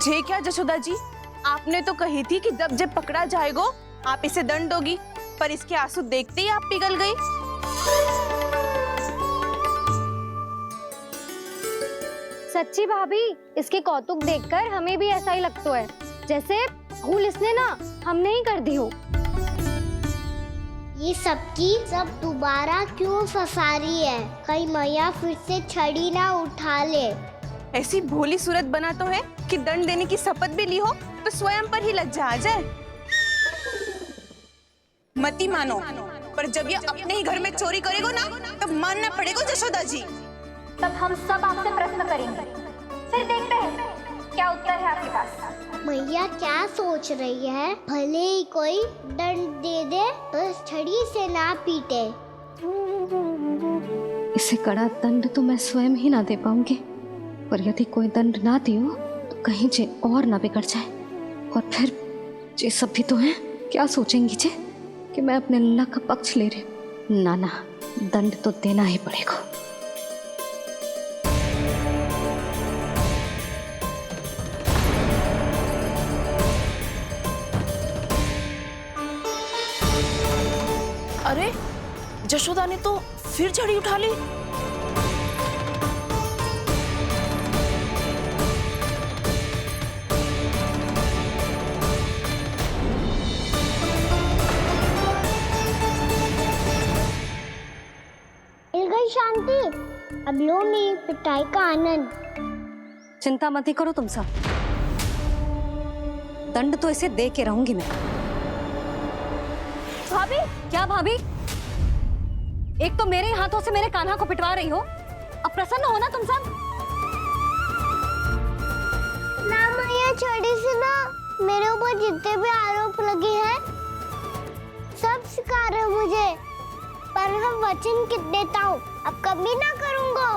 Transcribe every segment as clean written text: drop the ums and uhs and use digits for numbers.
मुझे क्या जशोदा जी, आपने तो कही थी कि जब पकड़ा जाएगा आप इसे दंड दोगी, पर इसके आंसू देखते ही आप पिघल गई। सच्ची भाभी, इसके कौतुक देखकर हमें भी ऐसा ही लगता है, जैसे भूल इसने ना हमने ही कर दी हो। ये सबकी सब दोबारा क्यों फंसा रही है? कहीं मैया फिर से छड़ी ना उठा ले। ऐसी भोली सूरत बना तो है कि दंड देने की शपथ भी ली हो तो स्वयं पर ही लज्जा आ जाए। मती मानो, पर जब ये अपने ही घर में चोरी करेगा ना, तब मानना पड़ेगा जशोदा जी। तब हम सब आपसे प्रश्न करेंगे, फिर देखते हैं क्या उत्तर है आपके पास। मैया क्या सोच रही है? भले ही कोई दंड दे दे तो छड़ी से ना पीटे। इसे कड़ा दंड तो मैं स्वयं ही ना दे पाऊंगी, पर यदि कोई दंड ना दियो तो कहीं जे और ना बिगड़ जाए, और फिर जे सब भी तो हैं, क्या सोचेंगी जे कि मैं अपने अल्लाह का पक्ष ले रही हूँ। ना ना, दंड तो देना ही पड़ेगा। अरे जशोदा ने तो फिर छड़ी उठा ली। मिल गई शांति, अब लो मेरी पिटाई का आनंद। चिंता मत ही करो तुम सब, दंड तो इसे दे के रहूंगी मैं। भाभी, क्या भाभी? एक तो मेरे ही हाथों से मेरे कान्हा को पिटवा रही हो, अब प्रसन्न हो ना तुम सब? ना मैया, छड़ी से ना मेरे ऊपर जितने भी आरोप लगे हैं सब स्वीकार है मुझे, पर हम वचन कित देता हूँ, अब कभी ना करूँगा।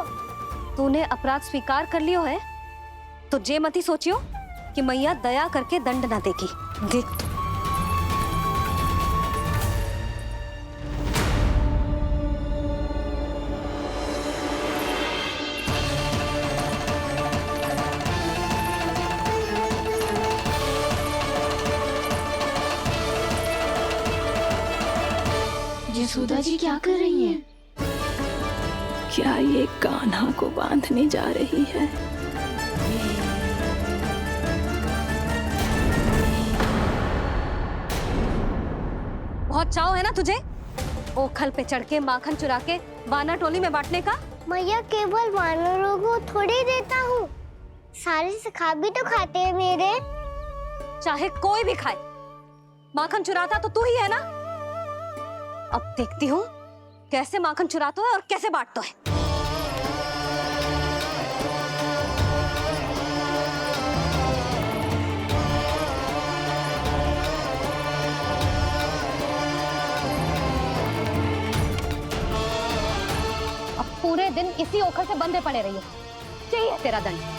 तूने अपराध स्वीकार कर लियो है तो जे मत ही सोचियो कि मैया दया करके दंड ना देगी। देख यशोदा जी क्या कर रही हैं? क्या ये कान्हा को बांधने जा रही है? बहुत चाव है ना तुझे ओखल पे चढ़ के माखन चुरा के वानर टोली में बांटने का? मैया, केवल वानरों को थोड़ी देता हूँ, सारे सखा भी तो खाते हैं मेरे। चाहे कोई भी खाए, माखन चुराता तो तू ही है ना। अब देखती हूँ कैसे माखन चुराता है और कैसे बांटता है। अब पूरे दिन इसी ओखल से बंधे पड़े रहिए, यही है तेरा दंड।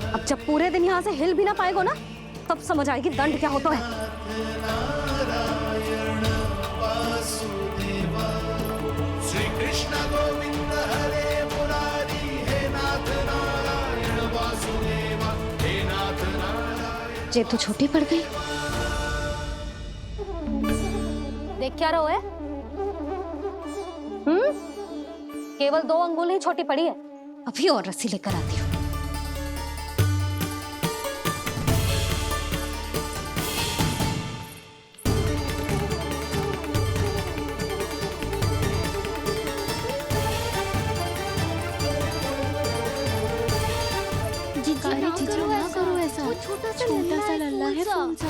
अब जब पूरे दिन यहाँ से हिल भी ना पाएगो ना, तब समझ आएगी दंड क्या होता है। श्री कृष्ण गोविंद हरे मुरारी, हे नाथ नारायण वासुदेव, हे नाथ नारायण। जे तो छोटी पड़ गई। देख क्या रहो है? केवल 2 अंगुल ही छोटी पड़ी है, अभी और रस्सी लेकर आती हूँ। ना करो ऐसा, छोटा सा लल्ला है कौन सा?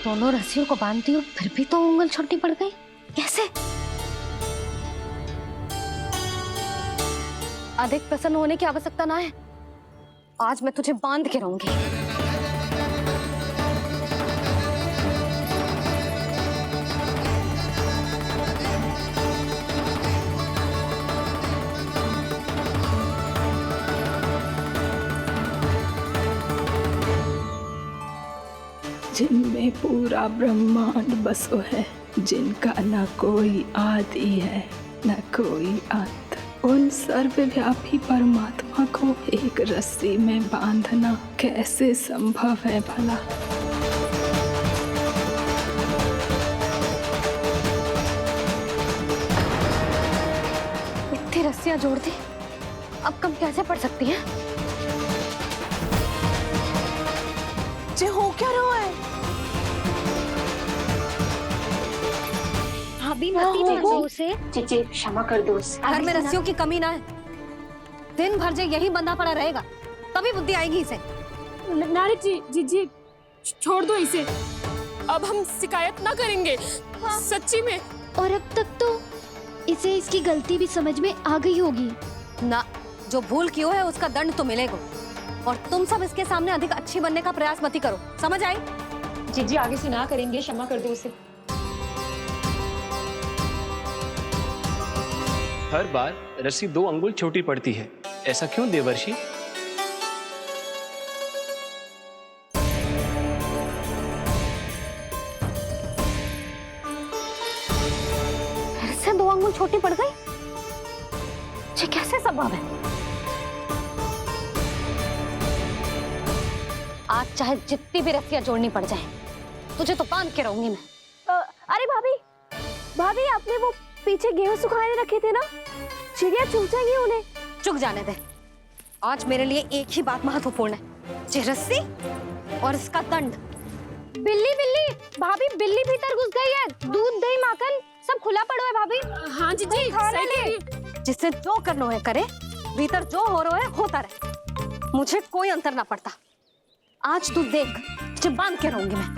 दोनों रस्सियों को बांधती हूँ, फिर भी तो उंगल छोटी पड़ गई। कैसे? अधिक प्रसन्न होने की आवश्यकता ना है। आज मैं तुझे बांध के रहूंगी। जिनमें पूरा ब्रह्मांड बसो है, जिनका न कोई आदि है न कोई अंत, उन सर्वव्यापी परमात्मा को एक रस्सी में बांधना कैसे संभव है भला? इतनी रस्सियां जोड़ दी, अब कम कैसे पड़ सकती हैं? जे हो क्या रहा है? भाभी मती दे दो उसे। जी क्षमा कर दो उसे। घर में रस्सियों की कमी ना है। दिन भर जे यही बंधा पड़ा रहेगा, तभी बुद्धि आएगी इसे। नारी जी छोड़ दो इसे। अब हम शिकायत ना करेंगे। सच्ची में। और अब तक तो इसे इसकी गलती भी समझ में आ गई होगी ना। जो भूल की हो है उसका दंड तो मिलेगा। और तुम सब इसके सामने अधिक अच्छी बनने का प्रयास मत ही करो, समझ आई? जी आगे से ना करेंगे, क्षमा कर दो उसे। हर बार रस्सी 2 अंगुल छोटी पड़ती है, ऐसा क्यों देवर्षि? फिर से 2 अंगुल छोटी पड़ गई? ये कैसे संभव है? आज चाहे जितनी भी रस्सियां जोड़नी पड़ जाए, तुझे तो बांध के रहूंगी मैं। अरे भाभी आपने वो पीछे गेहूं सुखाने रखे थे ना, चिड़िया चुग जाएंगी उन्हें। चुक जाने दे। आज मेरे लिए एक ही बात महत्वपूर्ण है, ये रस्सी और इसका दंड। बिल्ली भाभी, बिल्ली भीतर घुस गई है। दूध दही माखन सब खुला पड़ो है भाभी। हाँ जी सही कह रही है। जिससे जो करना है करे, भीतर जो हो रहा है होता रहे, मुझे कोई अंतर ना पड़ता। आज तू देख, तुझे बांध के रहूंगी मैं।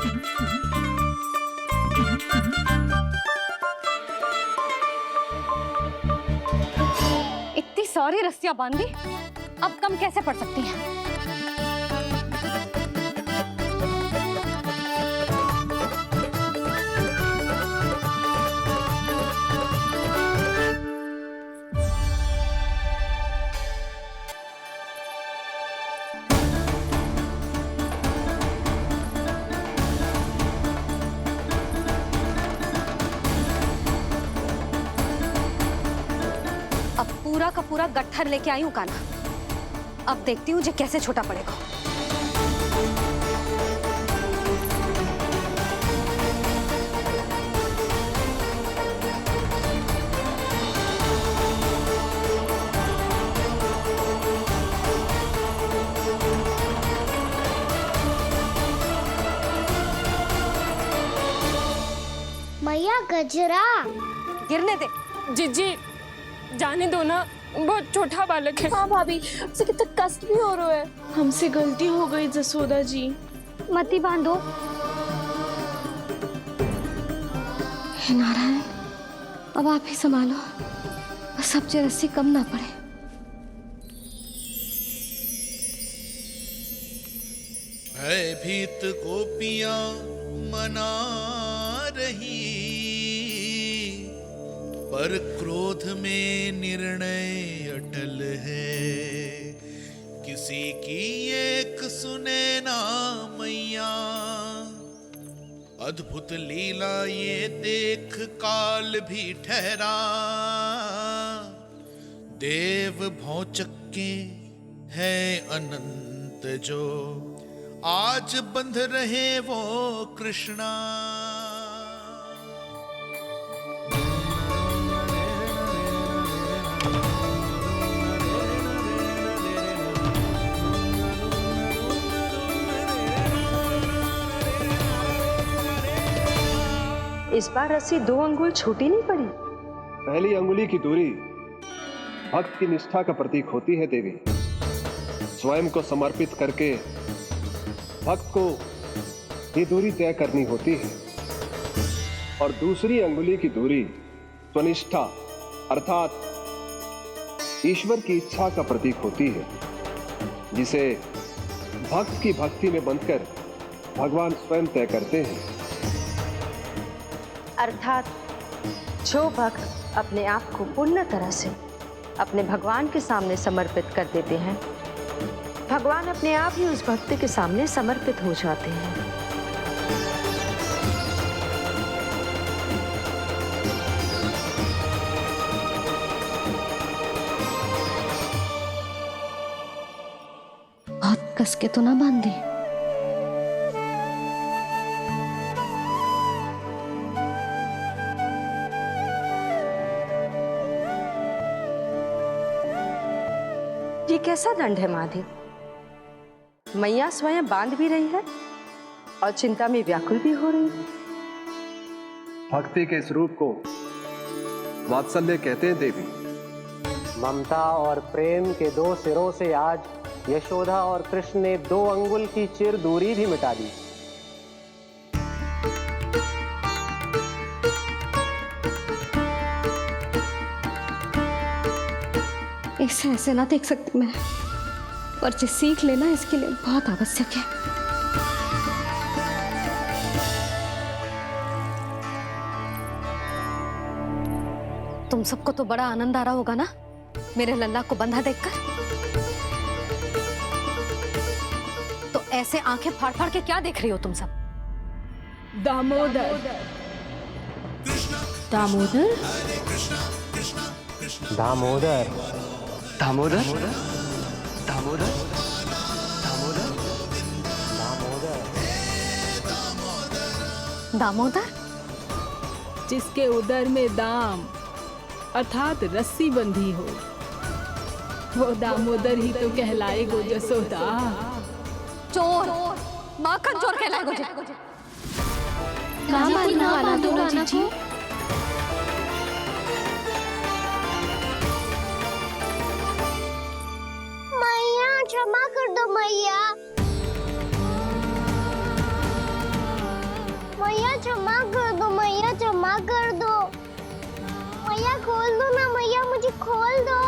इतनी सारी रस्सियां बांधी, अब कम कैसे पड़ सकती हैं? पूरा का पूरा गट्ठर लेके आई हूँ कान्हा। अब देखती हूँ जे कैसे छोटा पड़ेगा। मैया गजरा गिरने दे। जी जाने दो ना, बहुत छोटा बालक है। हाँ भाभी, उसे कितना कष्ट भी हो रहा है। हमसे गलती हो गई जसोदा जी। मती बांधो। हे नारायण, अब आप ही संभालो, बस अब जे रस्सी कम ना पड़े। भयभीत गोपियां मना रही, पर क्रोध में निर्णय अटल है। किसी की एक सुने ना मैया, अद्भुत लीला ये देख काल भी ठहरा। देव भौचक्के है अनंत जो, आज बंध रहे वो कृष्णा। इस बार रस्सी 2 अंगुल छोटी नहीं पड़ी। पहली अंगुली की दूरी भक्त की निष्ठा का प्रतीक होती है देवी। स्वयं को समर्पित करके भक्त को ये दूरी तय करनी होती है। और दूसरी अंगुली की दूरी स्वनिष्ठा अर्थात ईश्वर की इच्छा का प्रतीक होती है, जिसे भक्त की भक्ति में बंधकर भगवान स्वयं तय करते हैं। अर्थात जो भक्त अपने आप को पूर्ण तरह से अपने भगवान के सामने समर्पित कर देते हैं, भगवान अपने आप ही उस भक्त के सामने समर्पित हो जाते हैं। बहुत कस के तो ना बांध दी। ये कैसा दंड है माधि? मैया स्वयं बांध भी रही है और चिंता में व्याकुल भी हो रही है। भक्ति के इस रूप को वात्सल्य कहते हैं देवी। ममता और प्रेम के दो सिरों से आज यशोदा और कृष्ण ने 2 अंगुल की चिर दूरी भी मिटा दी। इसे ऐसे ना देख सकती मैं, पर जो सीख लेना इसके लिए बहुत आवश्यक है। तुम सबको तो बड़ा आनंद आ रहा होगा ना मेरे लल्ला को बंधा देखकर। तो ऐसे आंखें फाड़ फाड़ के क्या देख रही हो तुम सब? दामोदर, दामोदर, दामोदर, दामोदर, दामोदर, दामोदर, दामोदर, जिसके उदर में दाम अर्थात रस्सी बंधी हो, वो दामोदर ही तो कहलाएगो जसोदा। चोर, माखन चोर कहलाएगो जे। नाम आना वाला दो जीजी। मैया क्षमा कर दो मैया। मैया क्षमा कर दो, मैया क्षमा कर दो। मैया खोल दो ना मैया, मुझे खोल दो।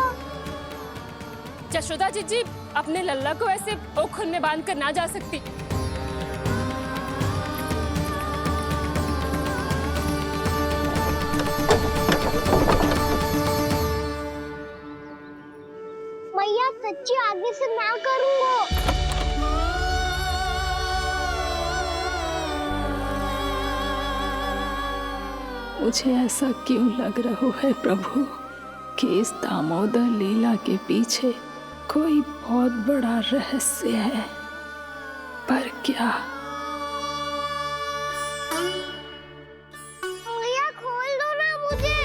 यशोदा जीजी अपने लल्ला को ऐसे ओखल में बांध कर ना जा सकती। मैया सच्ची आगे से ना करूंगा। मुझे ऐसा क्यों लग रहा है प्रभु कि इस दामोदर लीला के पीछे कोई बहुत बड़ा रहस्य है, पर क्या? मैया खोल दो ना मुझे।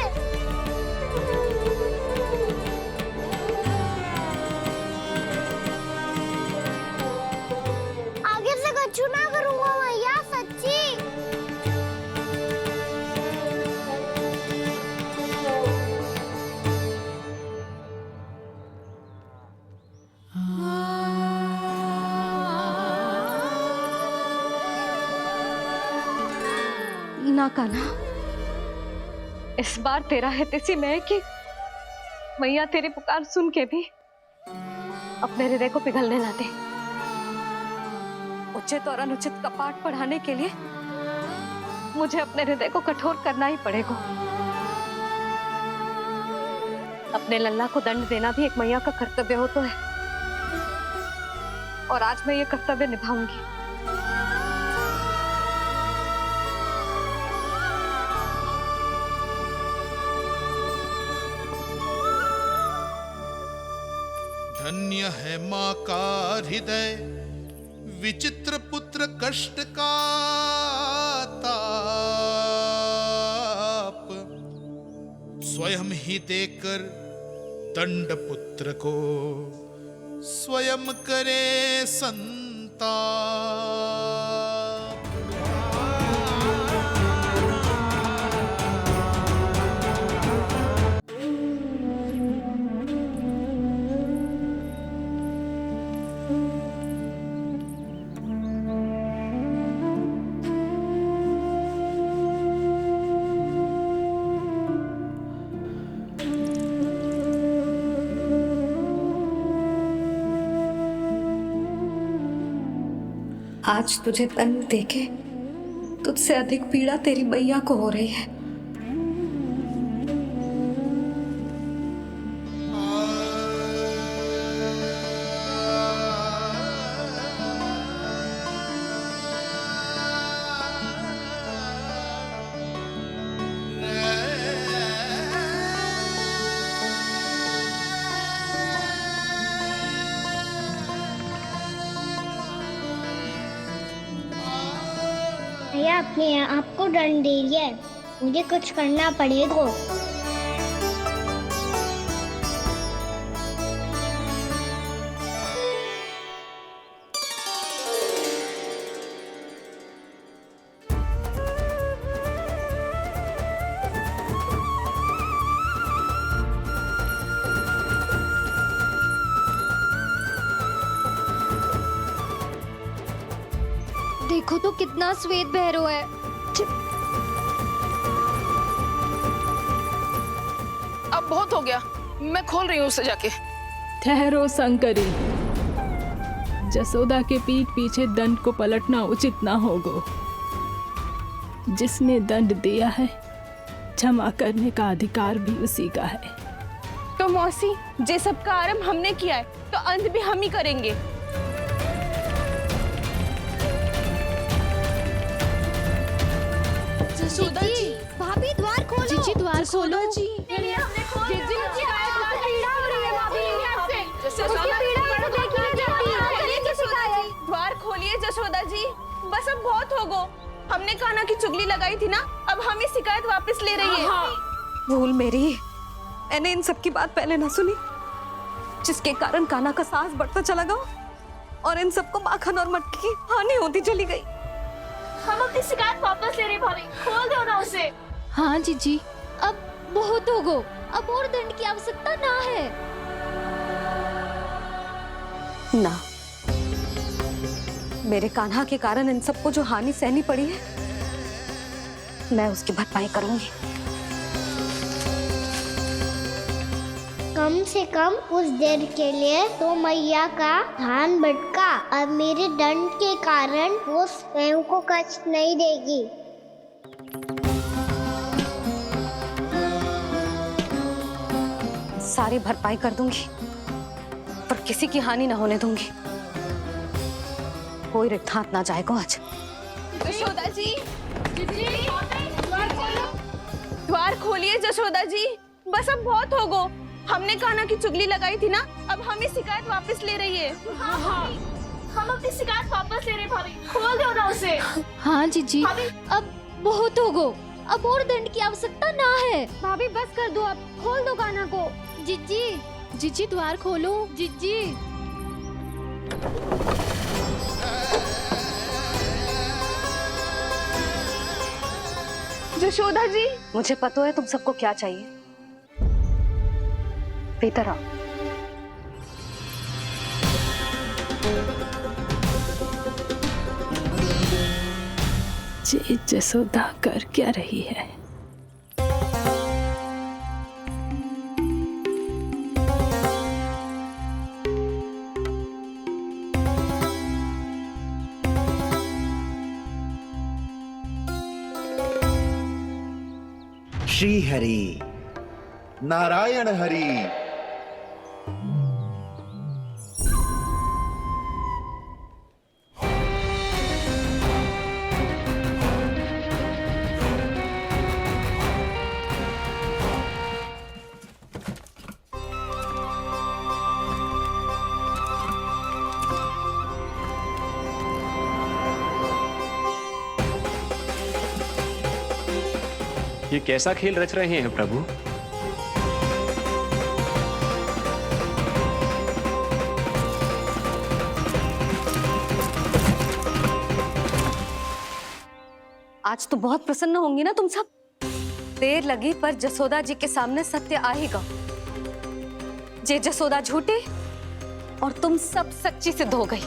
आगे से कछु ना करूंगा मैया, सच्ची। ना कान्हा, इस बार तेरा है तेसी मैं कि मैया तेरी पुकार सुन के भी अपने हृदय को पिघलने ना दे। उचित और अनुचित का पाठ पढ़ाने के लिए मुझे अपने हृदय को कठोर करना ही पड़ेगा। अपने लल्ला को दंड देना भी एक मैया का कर्तव्य हो तो है, और आज मैं ये कर्तव्य निभाऊंगी। धन्य है माँ का हृदय, विचित्र पुत्र कष्ट का ताप, स्वयं ही देकर दंड पुत्र को स्वयं करे संताप। आज तुझे दंड देके तुझसे अधिक पीड़ा तेरी मैया को हो रही है। भैया अपने आप को दंड दे दिया है, मुझे कुछ करना पड़ेगा। देखो तो कितना श्वेत भैरव है। अब बहुत हो गया, मैं खोल रही हूँ उसे जाके। ठहरो शंकरी, जसोदा के पीठ पीछे दंड को पलटना उचित ना होगा। जिसने दंड दिया है क्षमा करने का अधिकार भी उसी का है। तो मौसी, जे सब का आरंभ हमने किया है तो अंत भी हम ही करेंगे। जसोदा जी, भाभी द्वार खोलो। जीजी द्वार खोलो। जी, द्वार खोलिए जसोदा जी, बस अब बहुत हो गो। हमने कान्हा की चुगली लगाई थी ना, अब हम ही शिकायत वापस ले रही है। भूल मेरी, मैंने इन सब की बात पहले ना सुनी, जिसके कारण कान्हा का साहस बढ़ता चला गया और इन सबको माखन और मटकी की हानि होती चली गई। हम अपनी शिकायत वापस ले रहे भाभी, खोल दो ना उसे। हाँ जीजी, अब बहुत हो गो, अब और दंड की आवश्यकता ना है। ना, मेरे कान्हा के कारण इन सबको जो हानि सहनी पड़ी है, मैं उसकी भरपाई करूंगी। कम से कम उस देर के लिए तो मैया का ध्यान भटका और मेरे दंड के कारण वो स्वयं को कष्ट नहीं देगी। सारी भरपाई कर दूंगी, पर किसी की हानि ना होने दूंगी। कोई रिक्त हाथ ना जाएगा आज। जसोदा जी, द्वार खोलिए जसोदा जी, बस अब बहुत हो गो। हमने कान्हा की चुगली लगाई थी ना, अब हम ही शिकायत वापस ले रही है। हम अपनी शिकायत वापस ले रहे भाभी, खोल दो ना उसे। हाँ जीजी, अब बहुत हो गो, अब और दंड की आवश्यकता ना है। भाभी बस कर दो, अब खोल दो कान्हा को। जीजी, जीजी द्वार खोलो। जीजी। जशोदा जी, मुझे पता है तुम सबको क्या चाहिए। भीतर आओ। जे जसोदा कर क्या रही है? श्री हरि नारायण हरि। ये कैसा खेल रच रहे हैं प्रभु? आज तो बहुत प्रसन्न होंगी ना तुम सब। देर लगी पर जसोदा जी के सामने सत्य आएगा। जे जसोदा झूठी और तुम सब सच्ची सिद्ध हो गई।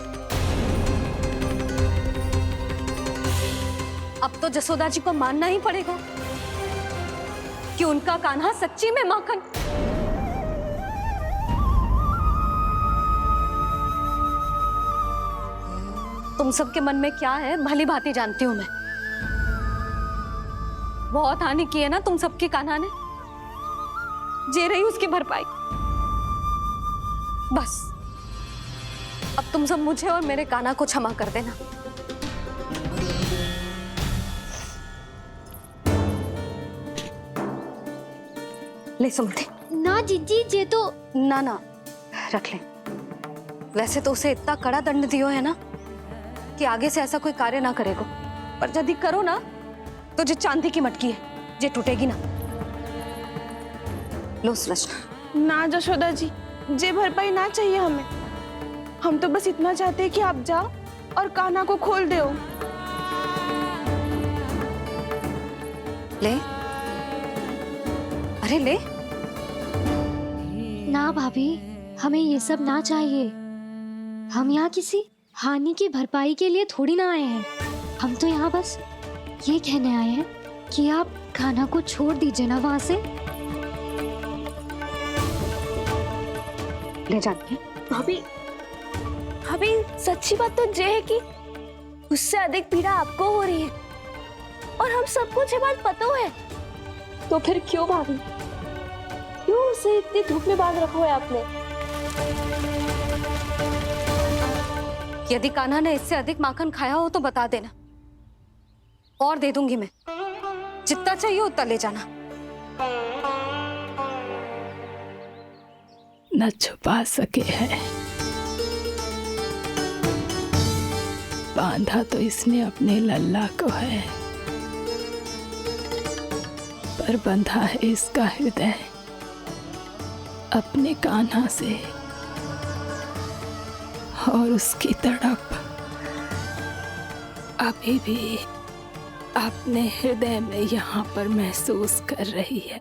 अब तो जसोदा जी को मानना ही पड़ेगा कि उनका कान्हा सच्ची में माखन। तुम सबके मन में क्या है भली भांति जानती हूँ मैं। बहुत हानि की है ना तुम सबकी कान्हा ने, जे रही उसकी भरपाई। बस अब तुम सब मुझे और मेरे कान्हा को क्षमा कर देना। ले सुमति। ना जीजी, जे तो ना ना रख ले। वैसे तो उसे इतना कड़ा दंड दियो है ना कि आगे से ऐसा कोई कार्य ना करेगो, पर यदि करो ना तो जो चांदी की मटकी है जे टूटेगी ना। लो सुलक्षणा। ना जशोदा जी, जे भरपाई ना चाहिए हमें। हम तो बस इतना चाहते हैं कि आप जाओ और कान्हा को खोल दो। ले, अरे ले। ना भाभी, हमें ये सब ना चाहिए। हम यहाँ किसी हानि की भरपाई के लिए थोड़ी ना आए हैं। हम तो यहाँ बस ये कहने आए हैं कि आप कान्हा को छोड़ दीजिए ना वहां से। ले जाके। भाभी, भाभी सच्ची बात तो ये है कि उससे अधिक पीड़ा आपको हो रही है और हम सबको ये बात पता है। तो फिर क्यों भाभी, क्यों उसे इतनी धूप में बांध रखा है आपने? यदि कान्हा ने इससे अधिक माखन खाया हो तो बता देना, और दे दूंगी मैं। जितना चाहिए उतना ले जाना। न छुपा सके हैं, बांधा तो इसने अपने लल्ला को है, पर बंधा है इसका हृदय अपने कान्हा से, और उसकी तड़प अभी भी अपने हृदय में यहाँ पर महसूस कर रही है।